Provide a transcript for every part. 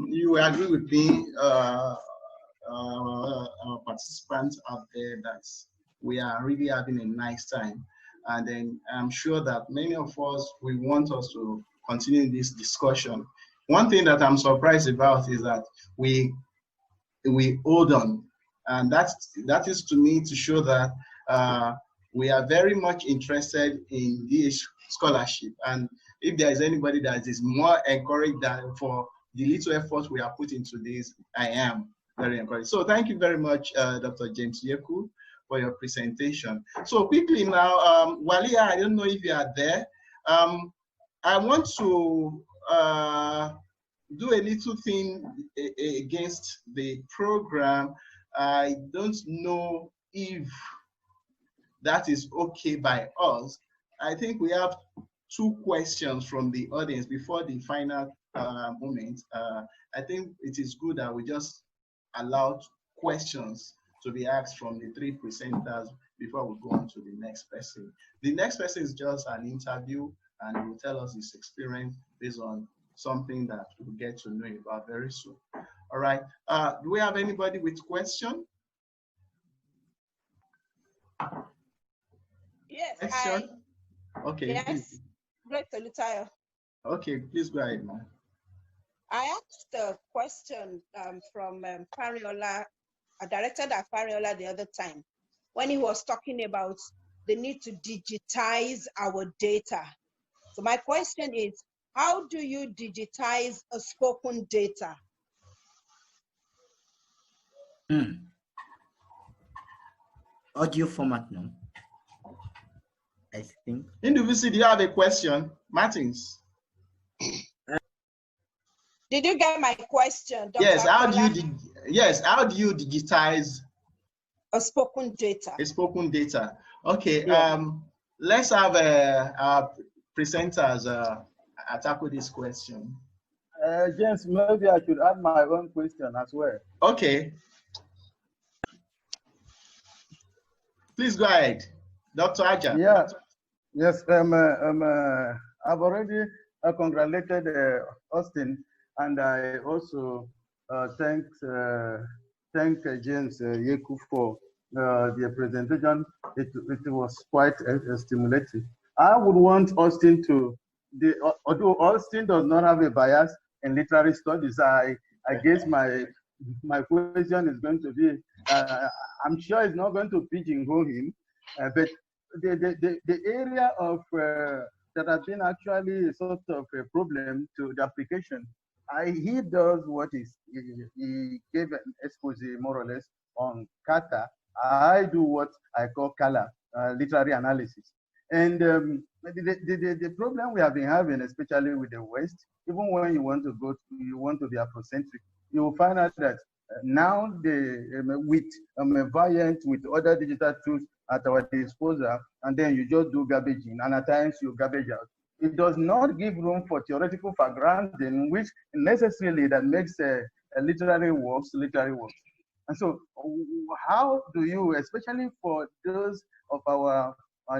you agree with me, our participants out there, that we are really having a nice time. And then I'm sure that many of us, we want us to continue this discussion. One thing that I'm surprised about is that we hold on. And that is to me to show that we are very much interested in DH scholarship. And if there is anybody that is more encouraged than for the little effort we are putting into this, I am very encouraged. So thank you very much, Dr. James Yeku, for your presentation. So quickly now, Walia, I don't know if you are there. I want to do a little thing against the program. I don't know if that is okay by us. I think we have 2 questions from the audience before the final moment. I think it is good that we just allow questions to be asked from the 3 presenters before we go on to the next person. The next person is just an interview, and he will tell us his experience based on something that we'll get to know about very soon. All right. Do we have anybody with question? Yes. Question? Okay. Yes. Please. Great to retire. Okay, please go ahead, ma'am. I asked a question from Fariola. I directed at Fariola the other time when he was talking about the need to digitize our data. So my question is, how do you digitize a spoken data? Audio format, no? I think. Individually, do you have a question? Martins? Did you get my question, Dr. Yes, how do you digitize a spoken data? A spoken data. Okay, yeah. Let's have our presenters tackle this question. James, maybe I should add my own question as well. Okay. Please go ahead, Dr. Ajah. Yeah. Yes. I've already congratulated Austin, and I also thank James Yeku for the presentation. It was quite stimulating. I would want Austin to, although Austin does not have a bias in literary studies, I guess my question is going to be, I'm sure it's not going to pigeonhole him, but the area of that has been actually a sort of a problem to the application. He does what he gave an expose more or less on kata. I do what I call kala, literary analysis. And the problem we have been having, especially with the West, even when you want to be Afrocentric, you will find out that now with variant with other digital tools at our disposal, and then you just do garbage in, and at times you garbage out. It does not give room for theoretical backgrounding, which necessarily that makes literary works. And so, how do you, especially for those of our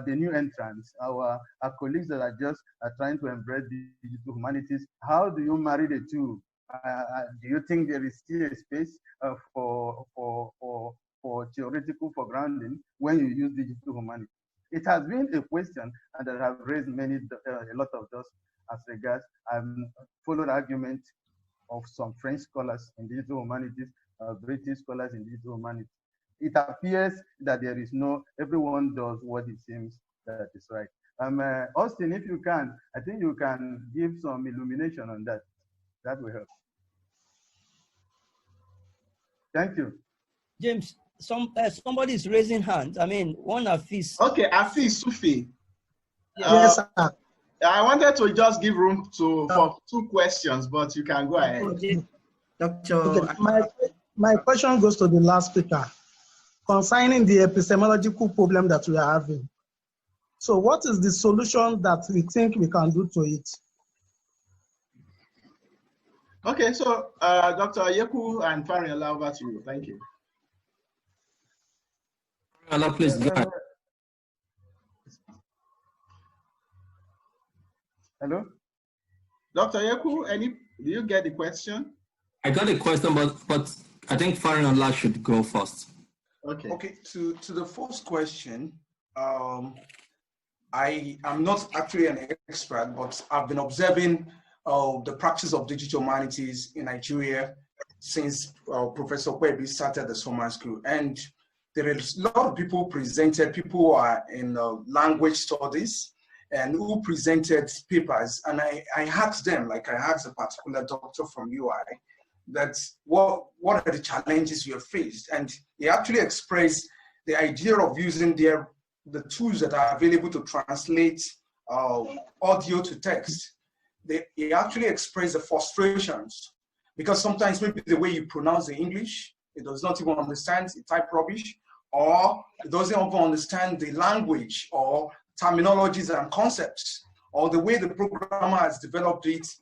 the new entrants, our colleagues that are just trying to embrace the digital humanities, how do you marry the two? Do you think there is still a space for theoretical backgrounding when you use digital humanities? It has been a question that have raised a lot of those as regards. I've followed argument of some French scholars in digital humanities, British scholars in digital humanities. It appears that there is everyone does what it seems that is right. Austin, if you can, I think you can give some illumination on that. That will help. Thank you. James, somebody is raising hands. I mean, one Afis. Okay, Afis Sufi. Yes, sir. I wanted to just give room for 2 questions, but you can go ahead. Okay. My question goes to the last speaker concerning the epistemological problem that we are having. So what is the solution that we think we can do to it? Okay, so Dr. Yeku and Fariola, over to you. Thank you. Please go ahead. Hello? Dr. Yeku, do you get the question? I got a question, but I think Farinola should go first. Okay. Okay, to the first question, I am not actually an expert, but I've been observing the practice of digital humanities in Nigeria since Professor Kwebi started the summer school. And there is a lot of people presented, people who are in language studies and who presented papers. And I asked them, like I asked a particular doctor from UI, that what are the challenges you have faced? And he actually expressed the idea of using the tools that are available to translate audio to text. He actually expressed the frustrations because sometimes maybe the way you pronounce the English, it does not even understand, it type rubbish, or it doesn't even understand the language or terminologies and concepts, or the way the programmer has developed it,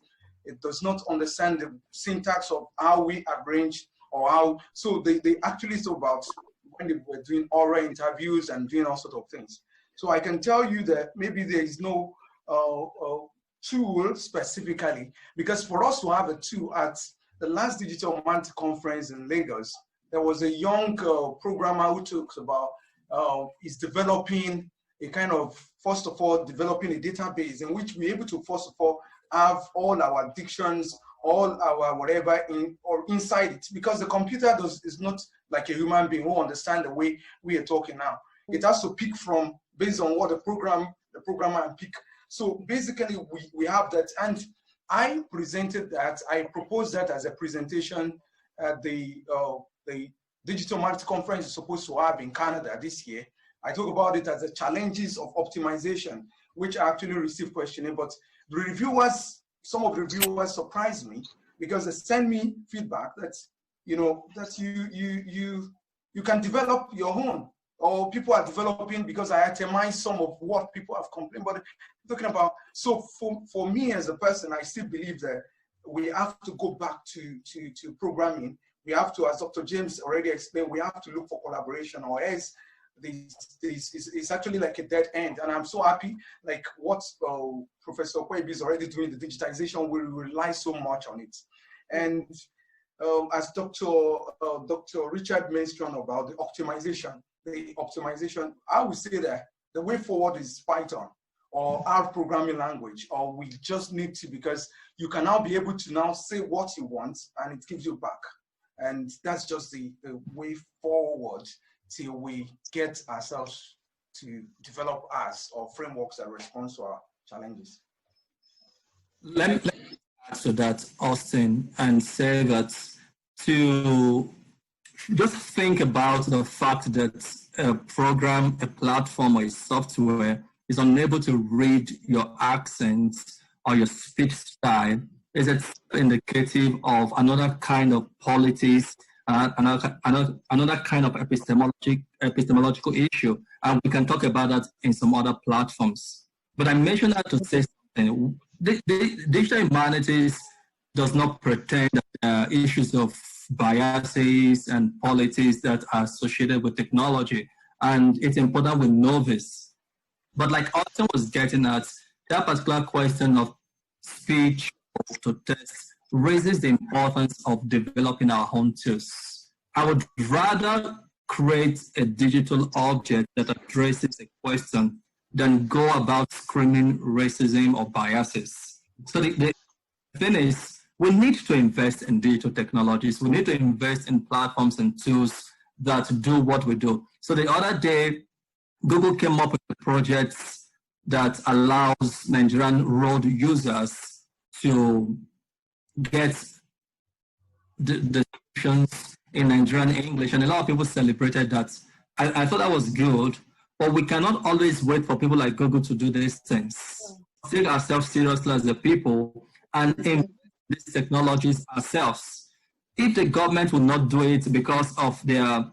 it does not understand the syntax of how we arrange or how, so they actually talk about when they were doing oral interviews and doing all sorts of things. So I can tell you that maybe there is no tool specifically, because for us to have a tool at the last Digital Humanities conference in Lagos, there was a young programmer who talks about, is developing a kind of, first of all, developing a database in which we're able to, first of all, have all our dictions, all our whatever inside it, because the computer is not like a human being who understands the way we are talking now. It has to pick from based on what the programmer and pick. So basically we have that, and I presented that, I proposed that as a presentation at the Digital Humanities conference is supposed to have in Canada this year. I talk about it as the challenges of optimization, which I actually received questioning, but the reviewers, some of the reviewers surprised me because they send me feedback that, you know, that you can develop your own, or people are developing, because I itemize some of what people have complained about. Talking about, so for me as a person, I still believe that we have to go back to programming. We have to, as Dr. James already explained, we have to look for collaboration, or else it's actually like a dead end. And I'm so happy, like what Professor Kwebi is already doing, the digitization, we rely so much on it. And as Dr. Richard mentioned about the optimization, I would say that the way forward is Python or our programming language, or we just need to, because you can now be able to now say what you want and it gives you back. And that's just the way forward till we get ourselves to develop us or frameworks that respond to our challenges. Let me add to that, Austin, and say that to just think about the fact that a program, a platform, or a software is unable to read your accent or your speech style is indicative of another kind of politics, another kind of epistemological issue. And we can talk about that in some other platforms. But I mentioned that to say something. The Digital Humanities does not pretend that there are issues of biases and politics that are associated with technology. And it's important we know this. But like Austin was getting at, that particular question of speech to text raises the importance of developing our own tools. I would rather create a digital object that addresses a question than go about screaming racism or biases. So the thing is, we need to invest in digital technologies. We need to invest in platforms and tools that do what we do. So the other day, Google came up with a project that allows Nigerian road users to get the descriptions in Nigerian English, and a lot of people celebrated that. I thought that was good, but we cannot always wait for people like Google to do these things. Take ourselves seriously as a people and invest in these technologies ourselves. If the government will not do it because of their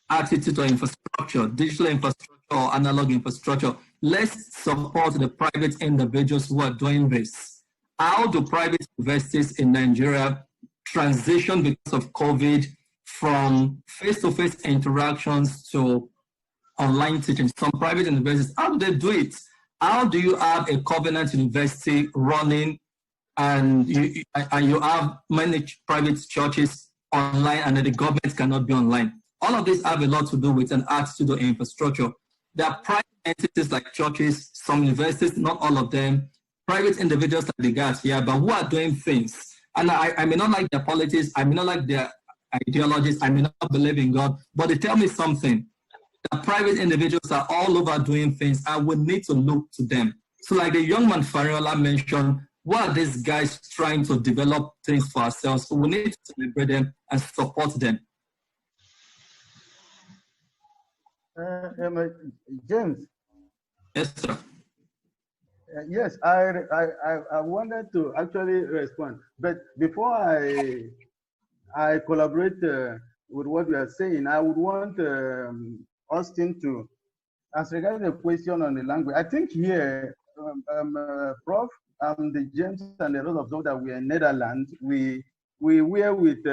attitude to infrastructure, digital infrastructure or analog infrastructure, let's support the private individuals who are doing this. How do private universities in Nigeria transition because of COVID from face-to-face interactions to online teaching? Some private universities, how do they do it? How do you have a Covenant University running and you have many private churches online, and the government cannot be online. All of these have a lot to do with an attitude to infrastructure. There are private entities like churches, some universities, not all of them, private individuals like the guys here, but who are doing things. And I may not like their politics, I may not like their ideologies, I may not believe in God, but they tell me something. The private individuals are all over doing things, and we need to look to them. So like the young man Fariola mentioned, what are these guys trying to develop things for ourselves? So we need to celebrate them and support them. James. Yes, sir. Yes, I wanted to actually respond, but before I collaborate with what you are saying, I would want Austin to, as regards the question on the language, I think here, Prof, the James and the rest of those that we are in Netherlands, we were with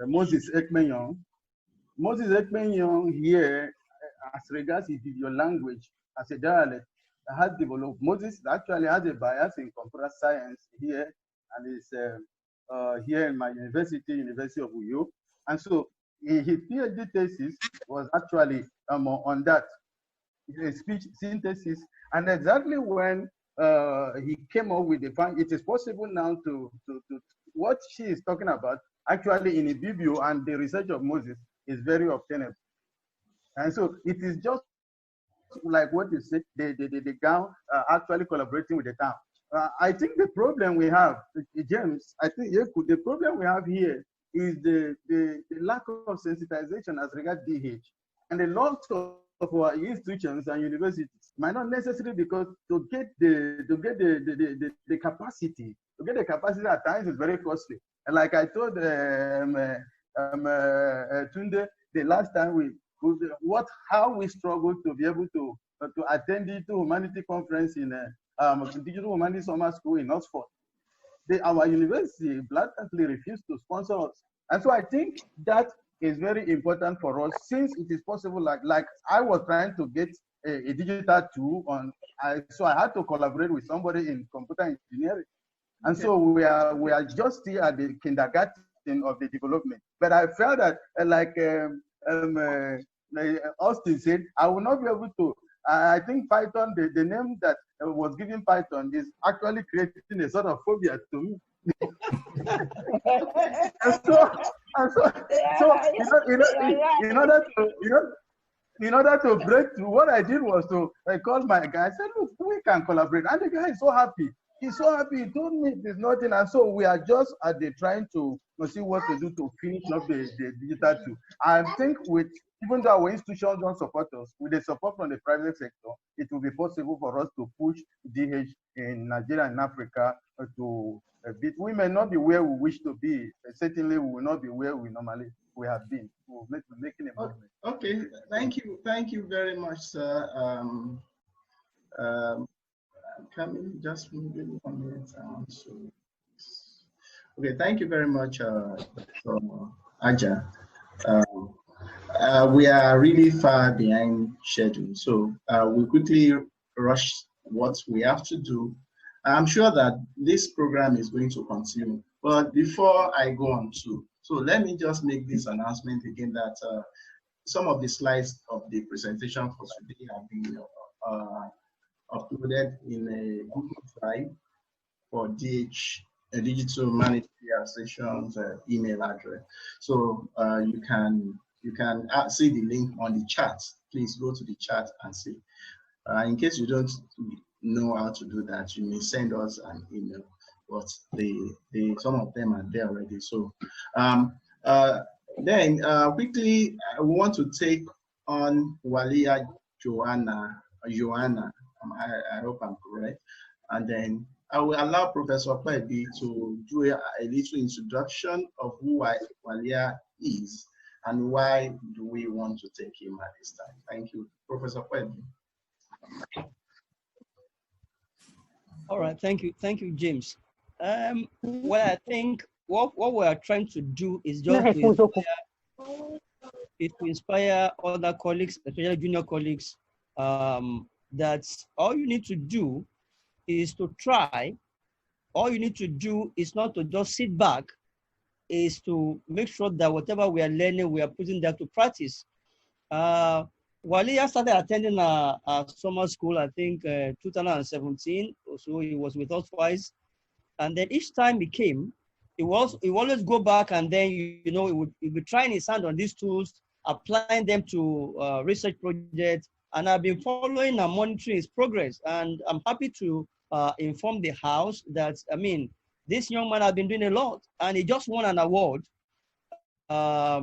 Moses Ekmenyon. Moses Ekmenyon here, as regards your language, as a dialect, has developed. Moses actually has a bias in computer science here, and is here in my university, University of Uyo. And so his PhD thesis was actually on that, speech synthesis. And exactly when he came up with the fact, it is possible now to what she is talking about, actually in Ibibio, and the research of Moses is very obtainable. And so it is just like what you said, the GAN actually collaborating with the town. I think the problem we have, James, I think the problem we have here is the lack of sensitization as regards DH. And a lot of our institutions and universities might not necessarily, because to get the capacity, at times is very costly. And like I told Tunde, the last time how we struggled to be able to attend the Digital Humanities conference in Digital Humanities Summer School in Oxford. Our university blatantly refused to sponsor us. And so I think that is very important for us, since it is possible, like I was trying to get a digital tool on, so I had to collaborate with somebody in computer engineering. And so we are just still at the kindergarten of the development. But I felt that Austin said, I will not be able to. I think Python, the name that was given Python is actually creating a sort of phobia to me. In order to break through, what I did was to call my guy. I said, look, we can collaborate. And the guy is so happy. He's so happy. He told me there's nothing. And so we are just at the trying to see what to do to finish up the digital tool. I think even though our institutions don't support us, with the support from the private sector, it will be possible for us to push DH in Nigeria and Africa to a bit. We may not be where we wish to be. Certainly, we will not be where we have been. We're making a movement. Okay, thank you very much, sir. Can we just move it 1 minute? Okay, thank you very much, Ajah. We are really far behind schedule, so we quickly rush what we have to do. I'm sure that this program is going to continue, but before I go on so let me just make this announcement again that some of the slides of the presentation for today have been uploaded in a Google Drive for Digital Humanities Association's email address. So you can see the link on the chat. Please go to the chat and see. In case you don't know how to do that, you may send us an email, but some of them are there already. So then quickly, we want to take on Walia Joanna. I hope I'm correct. And then I will allow Professor Kwebi to do a little introduction of who Walia is and why do we want to take him at this time. Thank you, Professor Kwebi. All right, thank you, James. Well, I think what we are trying to do is just to inspire other colleagues, especially junior colleagues, that all you need to do is to try all you need to do is not to just sit back, is to make sure that whatever we are learning, we are putting that to practice. Walia started attending a summer school, I think 2017, so he was with us twice. And then each time he came, he always go back, and then, he would be trying his hand on these tools, applying them to research projects. And I've been following and monitoring his progress. And I'm happy to inform the House that, this young man has been doing a lot, and he just won an award. I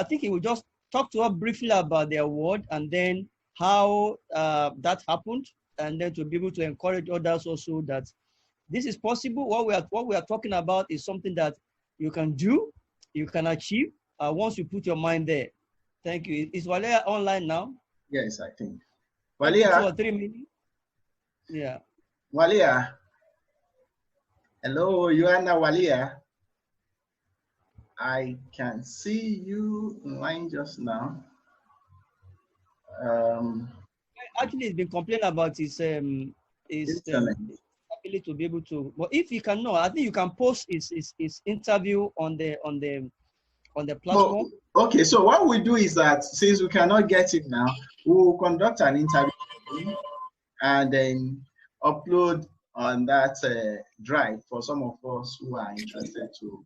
think he will just talk to us briefly about the award, and then how that happened, and then to be able to encourage others also that this is possible. What we are talking about is something that you can do, you can achieve once you put your mind there. Thank you. Is Walia online now? Yes, I think. Walia. 2 or 3 minutes. Yeah. Walia. Hello, you are now Walia. I can see you online just now. Actually, he's been complaining about his ability to be able to. But if you can, I think you can post his interview on the platform. Oh, okay, so what we do is that since we cannot get it now, we will conduct an interview and then upload on that drive for some of us who are interested to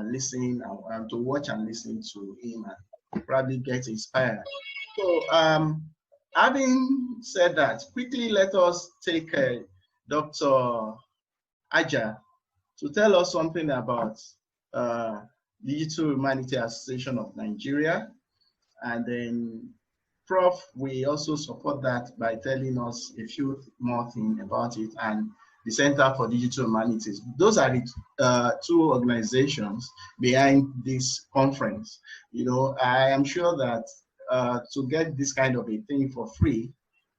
listen and to watch and listen to him and probably get inspired. So having said that, quickly let us take Dr. Ajah to tell us something about Digital Humanities Association of Nigeria. And then Prof, we also support that by telling us a few more things about it and the Center for Digital Humanities. Those are the two organizations behind this conference. I am sure that to get this kind of a thing for free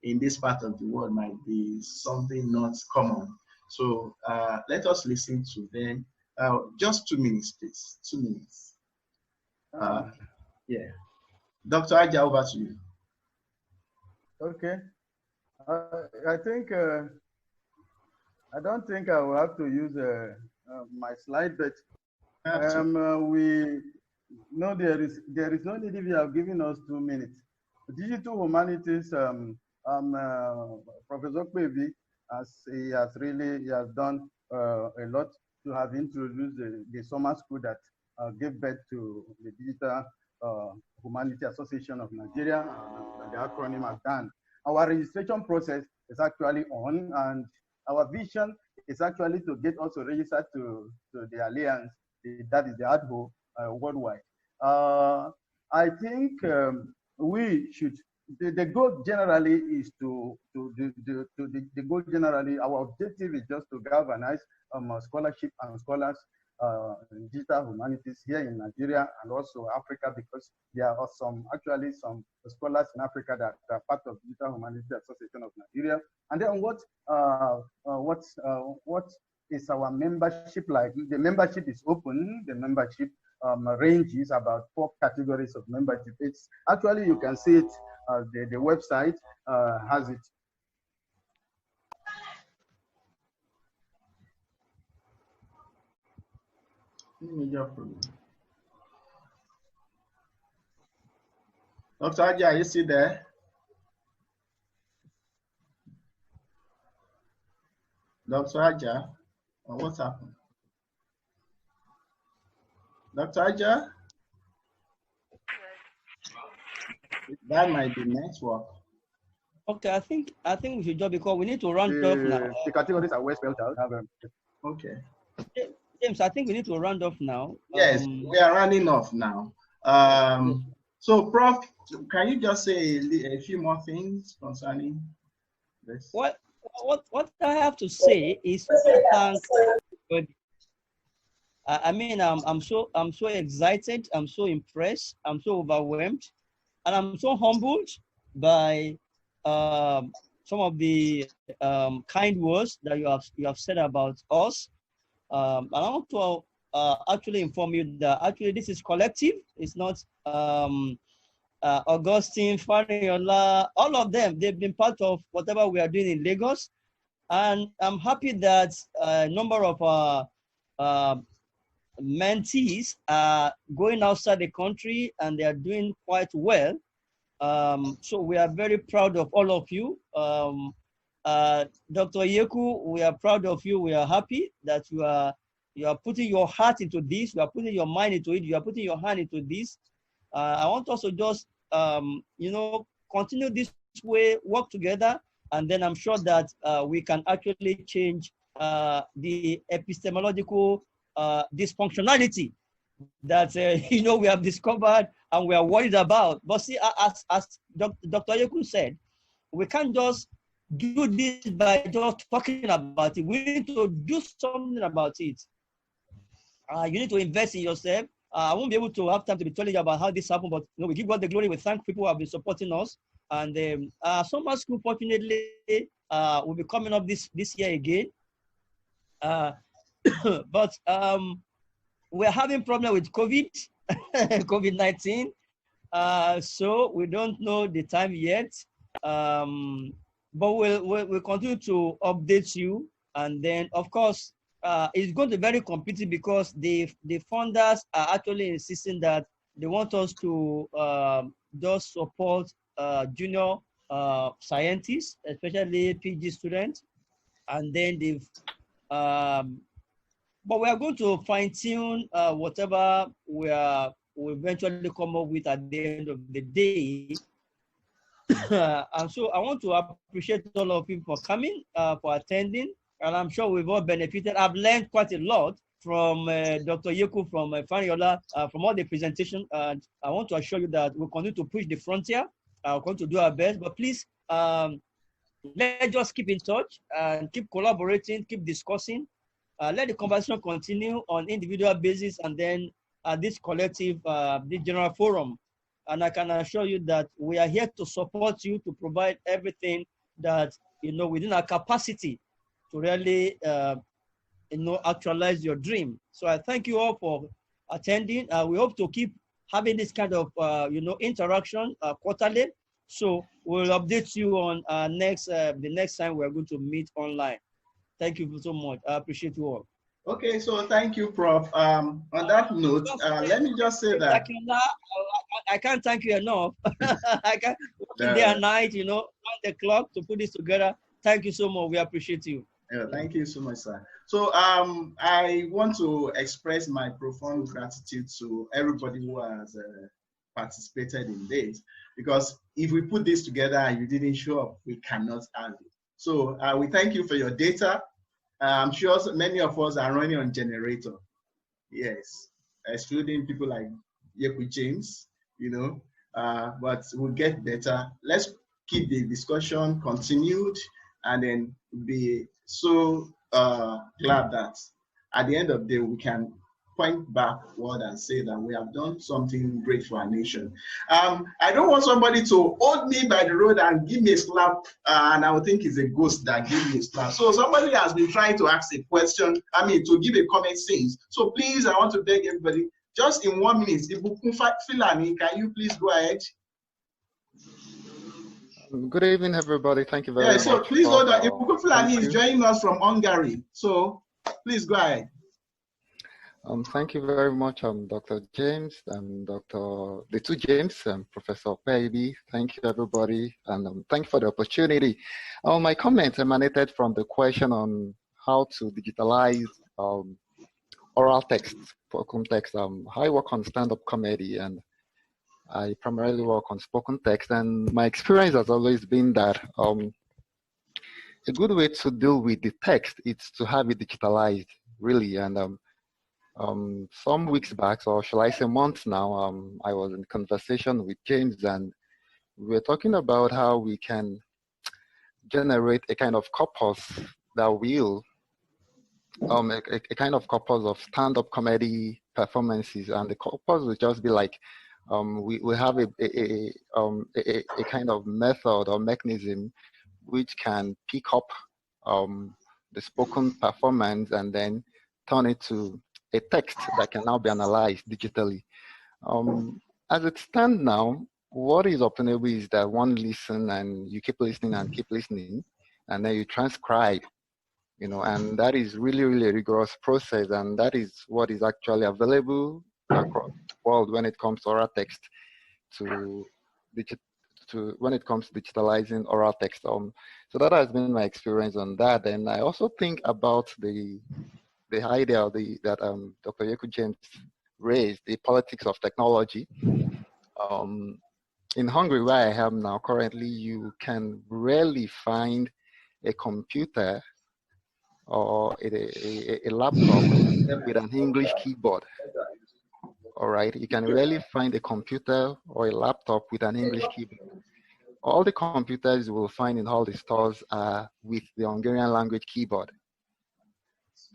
in this part of the world might be something not common. So let us listen to them. Just 2 minutes, please. 2 minutes. Yeah. Dr. Ajah, over to you. Okay. I think I don't think I will have to use my slide, but we know there is no need if you have given us 2 minutes. Digital Humanities, Professor Kwebi, he has done a lot to have introduced the summer school that gave birth to the Digital Humanities Association of Nigeria, the acronym DHAN. Our registration process is actually on, and our vision is actually to get also registered to the alliance, that is the ADHO worldwide. I think we should. The goal generally is the goal generally. Our objective is just to galvanize scholarship and scholars in digital humanities here in Nigeria and also Africa, because there are some scholars in Africa that are part of Digital Humanities Association of Nigeria. And then what is our membership like? The membership is open. The membership ranges about 4 categories of membership. It's actually, you can see it. The website has it. Dr. Ajah, are you still there? Dr. Ajah, what's happened? Dr. Ajah? That might be network. Okay, I think we should just, because we need to round off now. The categories are well spelled out. Okay. James, I think we need to round off now. Yes, we are rounding off now. So, Prof, can you just say a few more things concerning this? What I have to say is thank everybody. I'm so excited. I'm so impressed. I'm so overwhelmed, and I'm so humbled by some of the kind words that you have said about us. And I want to actually inform you that actually this is collective. It's not Augustine, Fariola, all of them. They've been part of whatever we are doing in Lagos. And I'm happy that a number of mentees are going outside the country and they are doing quite well. So we are very proud of all of you. Dr. Yeku, we are proud of you. We are happy that you are putting your heart into this. You are putting your mind into it. You are putting your hand into this. I want us to just, you know, continue this way, work together, and then I'm sure that we can actually change the epistemological dysfunctionality that you know, we have discovered and we are worried about. But see, as Dr. Yeku said, we can't just do this by just talking about it. We need to do something about it. You need to invest in yourself. I won't be able to have time to be telling you about how this happened, but you know, we give God the glory. We thank people who have been supporting us. And summer school, fortunately, will be coming up this year again. But we're having problem with COVID-19. So we don't know the time yet. But we'll continue to update you. And then, of course, it's going to be very competitive because the funders are actually insisting that they want us to just support junior scientists, especially PG students. And then but we are going to fine tune whatever we eventually come up with at the end of the day. And so I want to appreciate all of you for coming, for attending, and I'm sure we've all benefited. I've learned quite a lot from Dr. Yeku, from Fariola, from all the presentation. I want to assure you that we'll continue to push the frontier. We're going to do our best, but please, let's just keep in touch and keep collaborating, keep discussing. Let the conversation continue on individual basis and then this collective, this general forum. And I can assure you that we are here to support you, to provide everything that, you know, within our capacity to really, you know, actualize your dream. So I thank you all for attending. We hope to keep having this kind of, you know, interaction quarterly. So we'll update you on the next time we're going to meet online. Thank you so much. I appreciate you all. Okay, so thank you, Prof. On that note, let me just say that I can't thank you enough. I can't working day and night, you know, on the clock to put this together. Thank you so much. We appreciate you. Yeah, thank you so much, sir. So I want to express my profound gratitude to everybody who has participated in this, because if we put this together and you didn't show up, we cannot have it. So we thank you for your data. I'm sure many of us are running on generator. Yes, excluding people like Yeku James, you know, but we'll get better. Let's keep the discussion continued and then be so glad that at the end of the day, we can point backward and say that we have done something great for our nation. I don't want somebody to hold me by the road and give me a slap, and I would think it's a ghost that gave me a slap. So somebody has been trying to ask a question, to give a comment since. So please, I want to beg everybody, just in 1 minute, Ibukun Filani, can you please go ahead? Good evening, everybody. Thank you very much. So please hold on. Ibukun Filani is joining us from Hungary. So please go ahead. Thank you very much, Dr. James and the two James, Professor Peibi. Thank you, everybody, and thank you for the opportunity. My comment emanated from the question on how to digitalize oral text, spoken text. I work on stand-up comedy, and I primarily work on spoken text. And my experience has always been that a good way to deal with the text is to have it digitalized, really. And some weeks back, or shall I say months now, I was in conversation with James, and we were talking about how we can generate a kind of corpus that will, a kind of corpus of stand-up comedy performances, and the corpus will just be like, we have a kind of method or mechanism which can pick up the spoken performance and then turn it to a text that can now be analyzed digitally. As it stands now, what is obtainable is that one listen and you keep listening and keep listening, and then you transcribe you know, and that is really, really a rigorous process, and that is what is actually available across the world when it comes to oral text when it comes to digitalizing oral text. So that has been my experience on that. And I also think about the idea that Dr. Yeku James raised, the politics of technology. In Hungary, where I am now, currently, you can rarely find a computer or a laptop with an English keyboard. All right, you can rarely find a computer or a laptop with an English keyboard. All the computers you will find in all the stores are with the Hungarian language keyboard.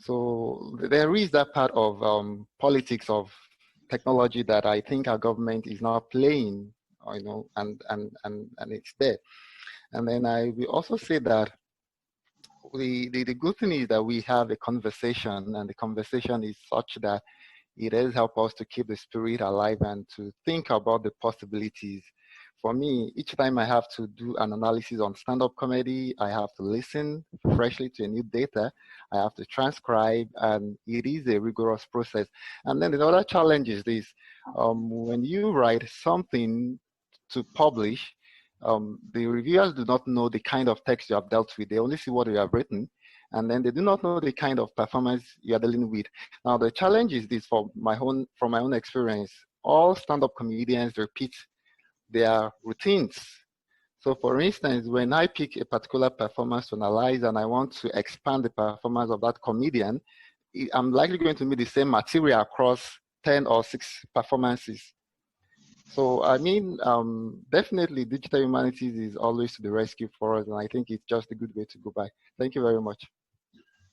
So there is that part of politics of technology that I think our government is now playing, you know, and it's there. And then I will also say that the good thing is that we have a conversation, and the conversation is such that it does help us to keep the spirit alive and to think about the possibilities. For me, each time I have to do an analysis on stand-up comedy, I have to listen freshly to a new data, I have to transcribe, and it is a rigorous process. And then the other challenge is this: when you write something to publish, the reviewers do not know the kind of text you have dealt with. They only see what you have written, and then they do not know the kind of performance you are dealing with. Now, the challenge is this from my own experience: all stand-up comedians repeat their routines. So for instance, when I pick a particular performance to analyze and I want to expand the performance of that comedian, I'm likely going to meet the same material across 10 or 6 performances. So, I mean, definitely Digital Humanities is always to the rescue for us, and I think it's just a good way to go by. Thank you very much.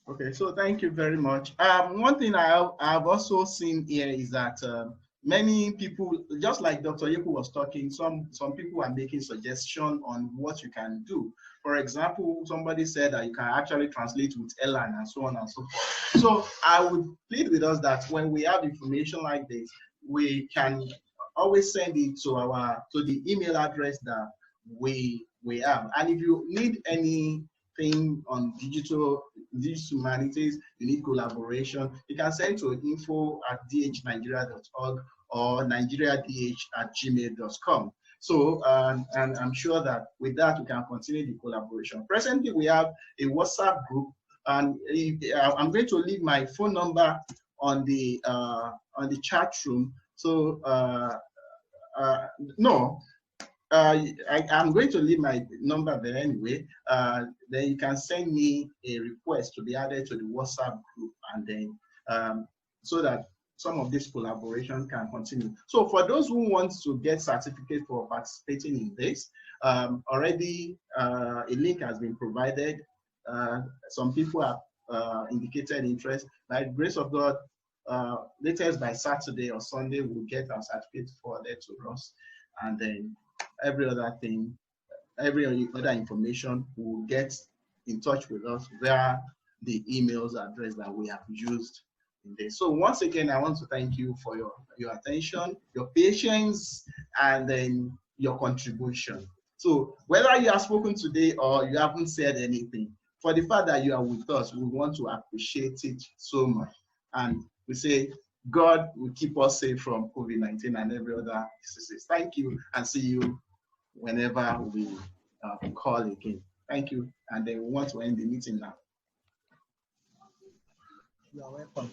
Okay, so thank you very much. One thing I've also seen here is that many people, just like Dr. Yeku was talking, some people are making suggestions on what you can do. For example, somebody said that you can actually translate with Elan and so on and so forth. So I would plead with us that when we have information like this, we can always send it to the email address that we have. And if you need anything on digital humanities, you need collaboration, you can send to info@dhnigeria.org or nigeriadh@gmail.com. So, and I'm sure that with that, we can continue the collaboration. Presently, we have a WhatsApp group, and I'm going to leave my phone number on the chat room. So, I'm going to leave my number there anyway. Then you can send me a request to be added to the WhatsApp group, and then so that some of this collaboration can continue. So for those who want to get certificate for participating in this, already a link has been provided. Some people have indicated interest. By the grace of God, latest by Saturday or Sunday, we'll get our certificate forwarded to us, and then every other information will get in touch with us via the emails address that we have used in this. So once again, I want to thank you for your attention, your patience, and then your contribution. So whether you have spoken today or you haven't said anything, for the fact that you are with us, we want to appreciate it so much. And we say, God will keep us safe from COVID-19 and every other disease. Thank you, and see you whenever we call again. Thank you. And then we want to end the meeting now. You are welcome.